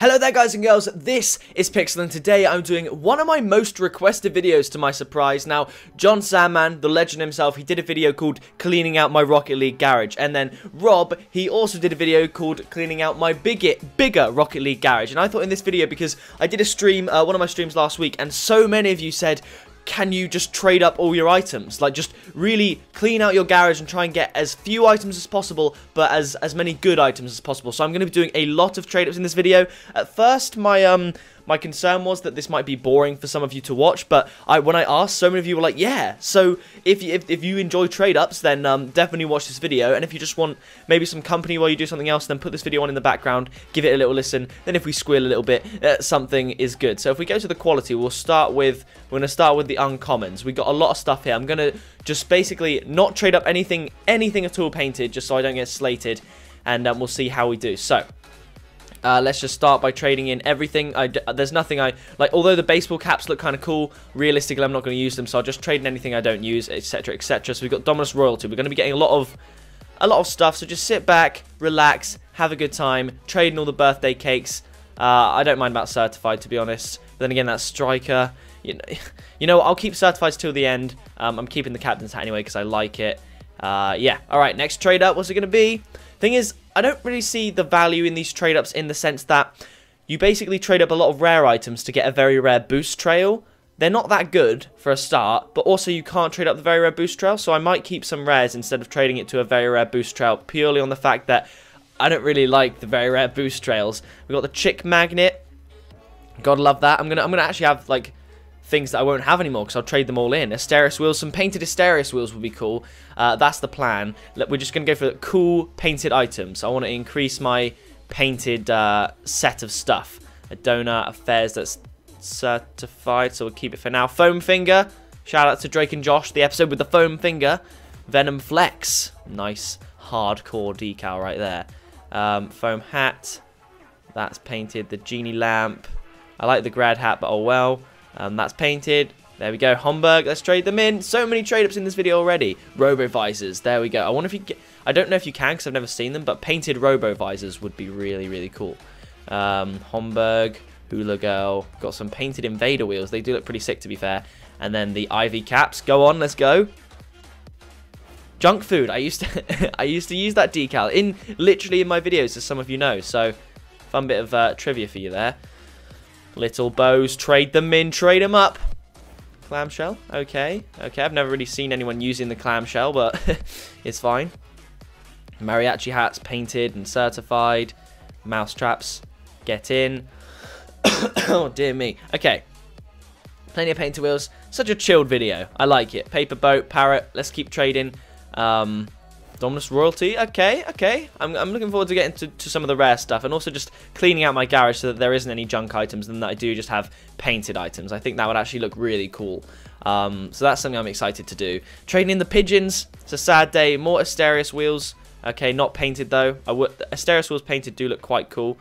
Hello there guys and girls, this is Pixel and today I'm doing one of my most requested videos to my surprise. Now, John Sandman, the legend himself, he did a video called Cleaning Out My Rocket League Garage. And then Rob, he also did a video called Cleaning Out My Bigger Rocket League Garage. And I thought in this video, because I did a stream, one of my streams last week, and so many of you said, can you just trade up all your items? Like, just really clean out your garage and try and get as few items as possible, but as many good items as possible. So I'm going to be doing a lot of trade-ups in this video. At first, my concern was that this might be boring for some of you to watch, but when I asked, so many of you were like, yeah. So if you enjoy trade-ups, then definitely watch this video. And if you just want maybe some company while you do something else, then put this video on in the background, give it a little listen. Then if we squeal a little bit, something is good. So if we go to the quality, we're going to start with the uncommons. We got a lot of stuff here. I'm going to just basically not trade up anything at all painted, just so I don't get slated, and we'll see how we do. So let's just start by trading in everything. There's nothing I like, although the baseball caps look kind of cool. Realistically, I'm not going to use them, so I'll just trade in anything I don't use, etc, etc. So we've got Dominus Royalty. We're going to be getting a lot of stuff, so just sit back, relax, have a good time, trading all the birthday cakes. I don't mind about certified, to be honest. But then again, that striker, you know, I'll keep certifieds till the end. I'm keeping the captain's hat anyway because I like it. Yeah, alright, next trade up, what's it going to be? Thing is, I don't really see the value in these trade ups in the sense that you basically trade up a lot of rare items to get a very rare boost trail. They're not that good for a start, but also you can't trade up the very rare boost trail, so I might keep some rares instead of trading it to a very rare boost trail, purely on the fact that I don't really like the very rare boost trails. We've got the Chick Magnet. Gotta love that. I'm gonna actually have like things that I won't have anymore because I'll trade them all in. Asterios wheels, some painted Asterios wheels would be cool. That's the plan. We're just going to go for cool painted items. I want to increase my painted set of stuff. A donut, a Fez that's certified, so we'll keep it for now. Foam Finger. Shout out to Drake and Josh, the episode with the foam finger. Venom Flex. Nice hardcore decal right there. Foam Hat. That's painted. The Genie Lamp. I like the grad hat, but oh well. That's painted. There we go. Homburg. Let's trade them in. So many trade-ups in this video already. Robo Visors. There we go. I wonder if you get... I don't know if you can because I've never seen them, but painted Robo Visors would be really, really cool. Homburg. Hula Girl. Got some painted Invader wheels. They do look pretty sick, to be fair. And then the Ivy caps. Go on. Let's go. Junk food. I used to use that decal literally in my videos, as some of you know. So, fun bit of trivia for you there. Little bows, trade them in, trade them up. Clamshell, okay. I've never really seen anyone using the clamshell, but it's fine. Mariachi hats, painted and certified. Mouse traps, get in. Oh, dear me. Okay. Plenty of painted wheels. Such a chilled video. I like it. Paper boat, parrot. Let's keep trading. Dominus Royalty, okay. I'm looking forward to getting to some of the rare stuff, and also just cleaning out my garage so that there isn't any junk items and that I do just have painted items. I think that would actually look really cool. So that's something I'm excited to do. Trading in the pigeons, it's a sad day. More Asterios wheels, okay, not painted though. Asterios wheels painted do look quite cool.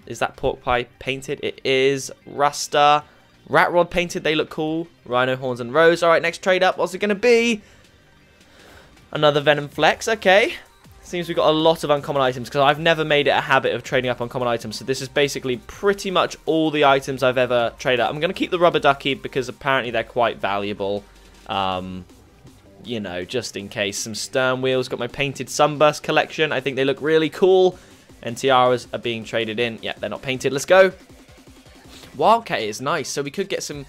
Is that pork pie painted? It is. Rasta, Rat Rod painted, they look cool. Rhino horns and rose. Alright, next trade up, what's it going to be? Another Venom Flex, okay. Seems we've got a lot of uncommon items because I've never made it a habit of trading up uncommon items. So this is basically pretty much all the items I've ever traded up. I'm going to keep the Rubber Ducky because apparently they're quite valuable. You know, just in case. Some Stern Wheels. Got my painted Sunburst collection. I think they look really cool. And tiaras are being traded in. Yeah, they're not painted. Let's go. Wildcat is nice. So we could get some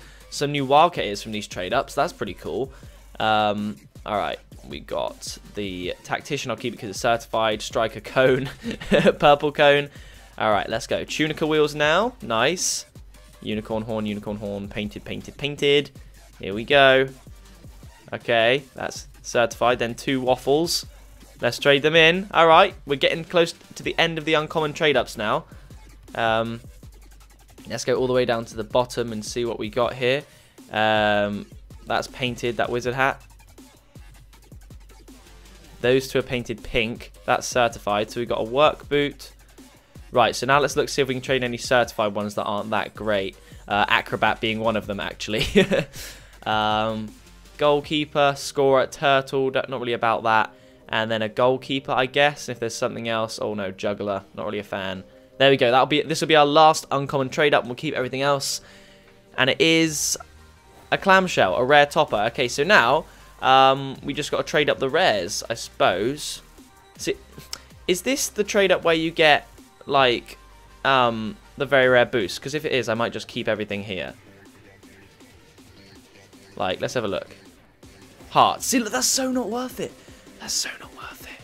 new Wildcat ears from these trade ups. That's pretty cool. Alright. We got the Tactician, I'll keep it because it's certified. Striker Cone, Purple Cone. Alright, let's go. Tunica wheels now. Nice. Unicorn Horn, painted. Here we go. Okay, that's certified. Then 2 Waffles. Let's trade them in. Alright, we're getting close to the end of the uncommon trade-ups now. Let's go all the way down to the bottom and see what we got here. That's painted, that wizard hat. Those 2 are painted pink. That's certified. So we've got a work boot. Right, so now let's look, see if we can trade any certified ones that aren't that great. Acrobat being one of them, actually. Goalkeeper, scorer, turtle. Not really about that. And then a goalkeeper, I guess. If there's something else. Oh, no, juggler. Not really a fan. There we go. This will be our last uncommon trade up, and we'll keep everything else. And it is a clamshell, a rare topper. Okay, so now we just got to trade up the rares, I suppose. See, is this the trade up where you get like the very rare boost? Because if it is, I might just keep everything here. Like, let's have a look. Hearts. See, look, that's so not worth it. That's so not worth it.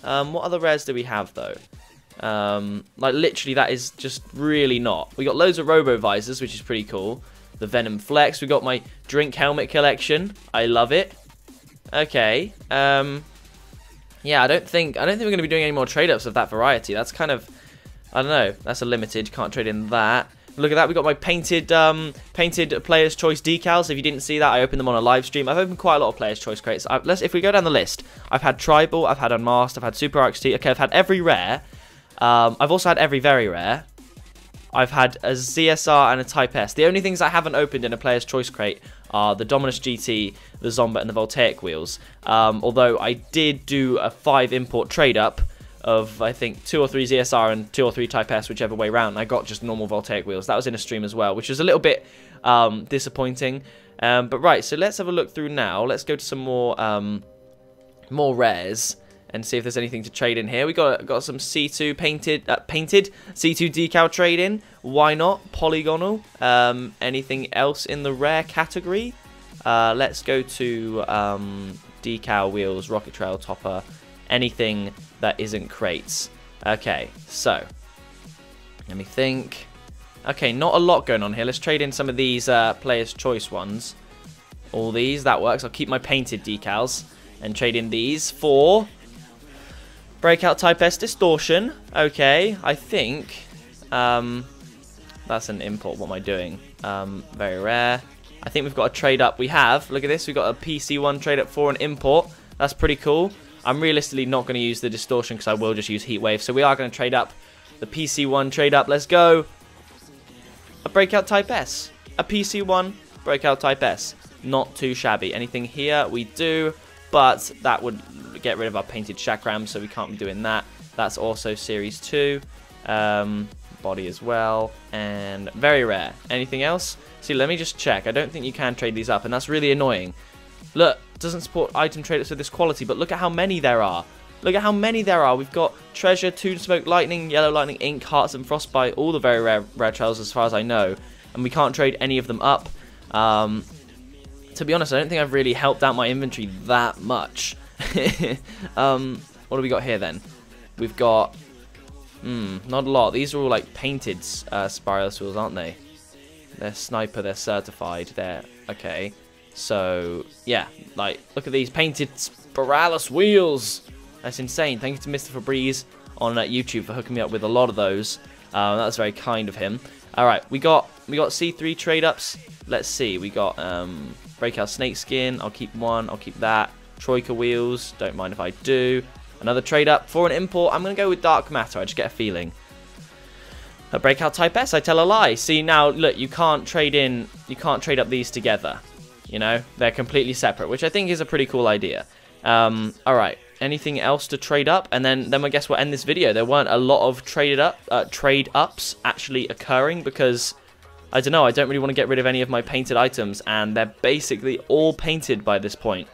What other rares do we have though? Like literally that is just really not. We got loads of robo visors, which is pretty cool. The Venom Flex. We got my drink helmet collection. I love it. Okay. Yeah, I don't think we're going to be doing any more trade ups of that variety. That's kind of, I don't know. That's a limited. Can't trade in that. Look at that. We got my painted Player's Choice decals. If you didn't see that, I opened them on a live stream. I've opened quite a lot of Player's Choice crates. If we go down the list, I've had Tribal, I've had Unmasked, I've had Super RXT. Okay, I've had every rare. I've also had every very rare. I've had a ZSR and a Type S. The only things I haven't opened in a Player's Choice crate are the Dominus GT, the Zomba, and the Voltaic wheels. Although I did do a 5 import trade up of, I think, 2 or 3 ZSR and 2 or 3 Type S, whichever way round. I got just normal Voltaic wheels. That was in a stream as well, which was a little bit disappointing. But right, so let's have a look through now. Let's go to some more rares and see if there's anything to trade in here. We got some C2 painted C2 decal trade in. Why not? Polygonal. Anything else in the rare category? Let's go to decal wheels, rocket trail topper, anything that isn't crates. Okay, so let me think. Okay, not a lot going on here. Let's trade in some of these Player's Choice ones. All these, that works. I'll keep my painted decals and trade in these for Breakout Type S Distortion. Okay, I think that's an import. What am I doing? Very rare. I think we've got a trade up. We have. Look at this. We've got a PC1 trade up for an import. That's pretty cool. I'm realistically not going to use the Distortion because I will just use Heatwave. So we are going to trade up the PC1 trade up. Let's go. A Breakout Type S. A PC1 Breakout Type S. Not too shabby. Anything here? We do. But that would get rid of our painted Chakram, so we can't be doing that. That's also Series 2. Body as well. And very rare. Anything else? See, let me just check. I don't think you can trade these up, and that's really annoying. Look, doesn't support item trade-ups with this quality, but look at how many there are. Look at how many there are. We've got Treasure, Toon Smoke, Lightning, Yellow Lightning, Ink, Hearts, and Frostbite. All the very rare trails as far as I know. And we can't trade any of them up. To be honest, I don't think I've really helped out my inventory that much. What do we got here then? We've got... not a lot. These are all like painted Spiralus wheels, aren't they? They're Sniper, they're certified, they're... Okay. So, yeah. Like, look at these painted Spiralus wheels! That's insane. Thank you to Mr. Febreze on YouTube for hooking me up with a lot of those. That was very kind of him. Alright, we got C3 trade-ups. Let's see. We got Breakout Snakeskin. I'll keep one. I'll keep that. Troika wheels. Don't mind if I do. Another trade-up for an import. I'm going to go with Dark Matter. I just get a feeling. A Breakout Type S. I tell a lie. See, now, look, you can't trade up these together. You know? They're completely separate, which I think is a pretty cool idea. Alright. Anything else to trade up? And then I guess we'll end this video. There weren't a lot of trade-ups actually occurring because, I don't know, I don't really want to get rid of any of my painted items, and they're basically all painted by this point.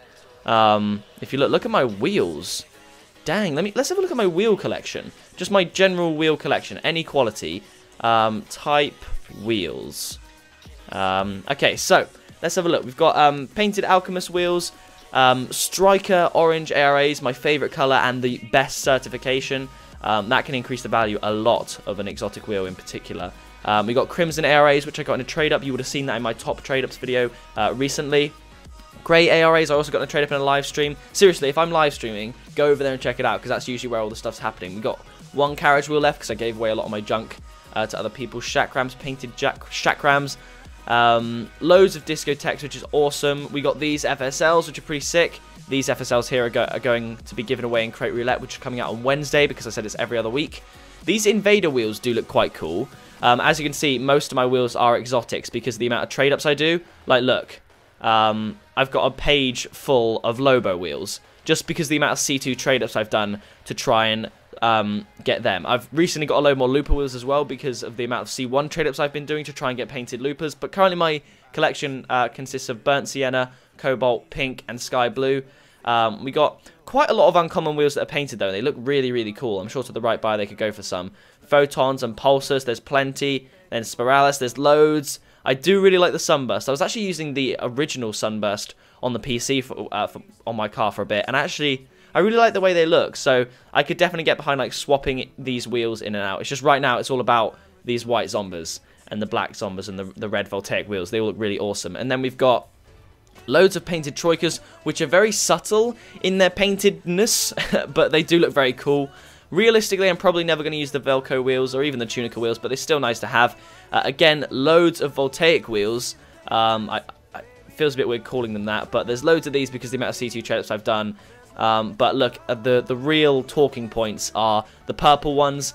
If you look at my wheels. Dang, let's have a look at my wheel collection. Just my general wheel collection, any quality. Type wheels. Okay, so let's have a look. We've got painted Alchemist wheels. Striker orange ARAs, my favorite color and the best certification. That can increase the value a lot of an exotic wheel in particular. We got Crimson ARAs, which I got in a trade up. You would have seen that in my top trade ups video recently. Grey ARAs, I also got in a trade up in a live stream. Seriously, if I'm live streaming, go over there and check it out because that's usually where all the stuff's happening. We got one carriage wheel left because I gave away a lot of my junk to other people. Chakrams, painted Chakrams. Loads of discotheques, which is awesome. We got these FSLs, which are pretty sick. These FSLs here are going to be given away in Crate Roulette, which are coming out on Wednesday because I said it's every other week. These Invader wheels do look quite cool. As you can see, most of my wheels are exotics because of the amount of trade-ups I do. Like, look. I've got a page full of Lobo wheels just because of the amount of C2 trade-ups I've done to try and get them. I've recently got a load more looper wheels as well because of the amount of C1 trade-ups I've been doing to try and get painted loopers. But currently my collection consists of burnt sienna, cobalt, pink, and sky blue. We got quite a lot of uncommon wheels that are painted though. They look really, really cool. I'm sure to the right buyer they could go for some. Photons and pulsars, there's plenty. Then spiralis, there's loads. I do really like the sunburst. I was actually using the original sunburst on the PC on my car for a bit, and actually I really like the way they look. So I could definitely get behind like swapping these wheels in and out. It's just right now it's all about these white Zombers and the black Zombers and the red Voltaic wheels. They all look really awesome. And then we've got loads of painted Troikas, which are very subtle in their paintedness, but they do look very cool. Realistically, I'm probably never going to use the Velcro wheels or even the Tunica wheels, but they're still nice to have. Again, loads of Voltaic wheels. It feels a bit weird calling them that, but there's loads of these because of the amount of C2 trade-ups I've done. But look, the real talking points are the purple ones,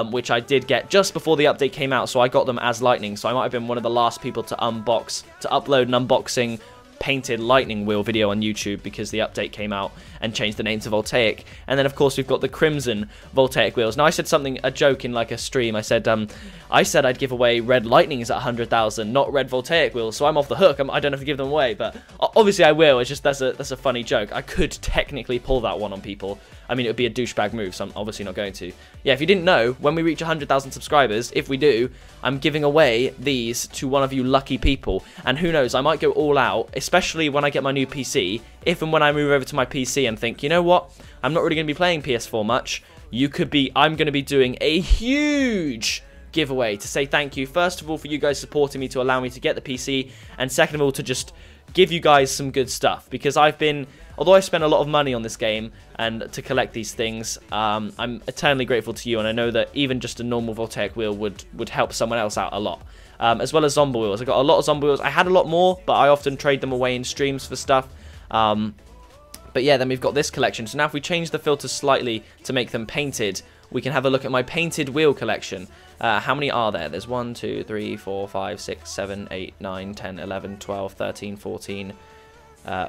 which I did get just before the update came out, so I got them as Lightning. So I might have been one of the last people to upload an unboxing painted lightning wheel video on YouTube because the update came out and changed the name to Voltaic. And then of course we've got the crimson Voltaic wheels. Now I said a joke in like a stream. I said I'd give away red lightnings at 100,000, not red Voltaic wheels, so I'm off the hook. I don't have to give them away, but obviously I will. It's just that's a funny joke. I could technically pull that one on people. I mean, it would be a douchebag move, so I'm obviously not going to. Yeah, if you didn't know, when we reach 100,000 subscribers, if we do, I'm giving away these to one of you lucky people. And who knows, I might go all out, especially when I get my new PC. If and when I move over to my PC and think, you know what, I'm not really going to be playing PS4 much, I'm going to be doing a huge giveaway to say thank you, first of all, for you guys supporting me to allow me to get the PC, and second of all, to just give you guys some good stuff, because although I spent a lot of money on this game and to collect these things, I'm eternally grateful to you, and I know that even just a normal Voltaic wheel would help someone else out a lot. As well as zombie wheels. I got a lot of zombie wheels. I had a lot more, but I often trade them away in streams for stuff. But yeah, then we've got this collection. So now if we change the filters slightly to make them painted, we can have a look at my painted wheel collection. How many are there? There's 1, 2, 3, 4, 5, 6, 7, 8, 9, 10, 11, 12, 13, 14...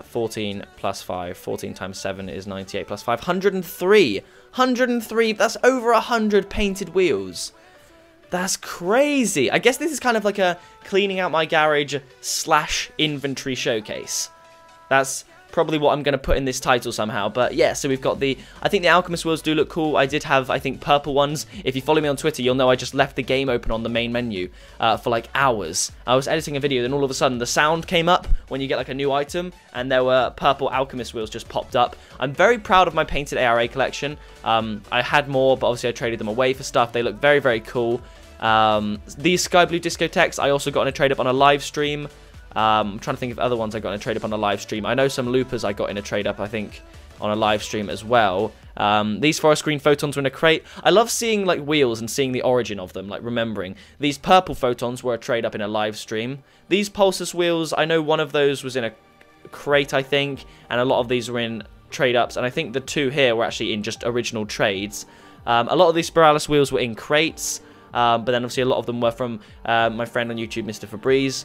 14 plus 5, 14 times 7 is 98 plus 5, 103. 103, that's over 100 painted wheels. That's crazy. I guess this is kind of like a cleaning out my garage / inventory showcase. That's probably what I'm going to put in this title somehow. But yeah, so we've got I think the Alchemist wheels do look cool. I did have, I think, purple ones. If you follow me on Twitter, you'll know I just left the game open on the main menu for like hours. I was editing a video, then all of a sudden the sound came up when you get like a new item, and there were purple Alchemist wheels just popped up. I'm very proud of my painted ARA collection. I had more, but obviously I traded them away for stuff. They look very, very cool. These Sky Blue Discotheques I also got in a trade up on a live stream. I'm trying to think of other ones I got in a trade up on a live stream. I know some loopers I got in a trade up, I think, on a live stream as well. These forest green photons were in a crate. I love seeing like wheels and seeing the origin of them, like remembering. These purple photons were a trade up in a live stream. These pulsus wheels, I know one of those was in a crate, I think, and a lot of these were in trade ups, and I think the two here were actually in just original trades. A lot of these spiralis wheels were in crates, but then obviously a lot of them were from my friend on YouTube, Mr. Febreze.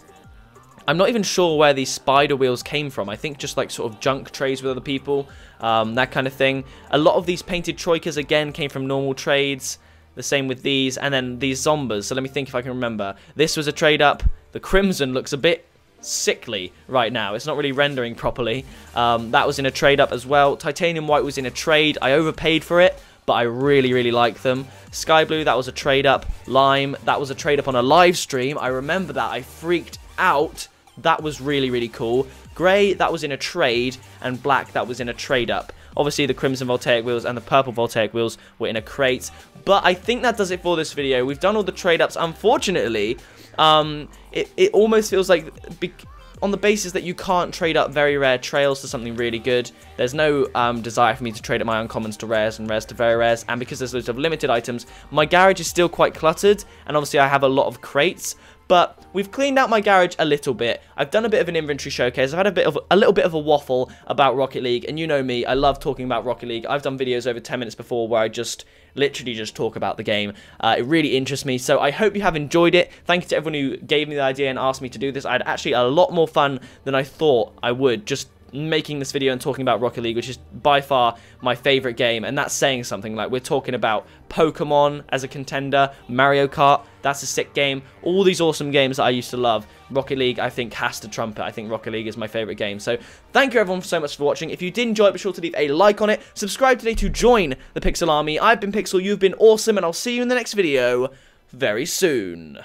I'm not even sure where these spider wheels came from. I think just like sort of junk trades with other people, that kind of thing. A lot of these painted Troikas, again, came from normal trades. The same with these. And then these Zombers. So let me think if I can remember. This was a trade up. The Crimson looks a bit sickly right now. It's not really rendering properly. That was in a trade up as well. Titanium White was in a trade. I overpaid for it, but I really, really like them. Sky Blue, that was a trade up. Lime, that was a trade up on a live stream. I remember that. I freaked out. That was really, really cool. Grey, that was in a trade, and black, that was in a trade up. Obviously, the crimson Voltaic wheels and the purple Voltaic wheels were in a crate. But I think that does it for this video. We've done all the trade ups. Unfortunately, it almost feels like, on the basis that you can't trade up very rare trails to something really good, there's no desire for me to trade up my uncommons to rares and rares to very rares. And because there's loads of limited items, my garage is still quite cluttered, and obviously I have a lot of crates. But we've cleaned out my garage a little bit. I've done a bit of an inventory showcase. I've had a little bit of a waffle about Rocket League, and you know me, I love talking about Rocket League. I've done videos over 10 minutes before where I literally just talk about the game. It really interests me, so I hope you have enjoyed it. Thank you to everyone who gave me the idea and asked me to do this. I had actually a lot more fun than I thought I would, just making this video and talking about Rocket League, which is by far my favorite game, and that's saying something. Like, we're talking about Pokemon as a contender, Mario Kart, that's a sick game, all these awesome games that I used to love. Rocket League, I think, has to trump it. I think Rocket League is my favorite game. So thank you everyone so much for watching. If you did enjoy it, be sure to leave a like on it. Subscribe today to join the Pixel Army. I've been Pixel, you've been awesome, and I'll see you in the next video very soon.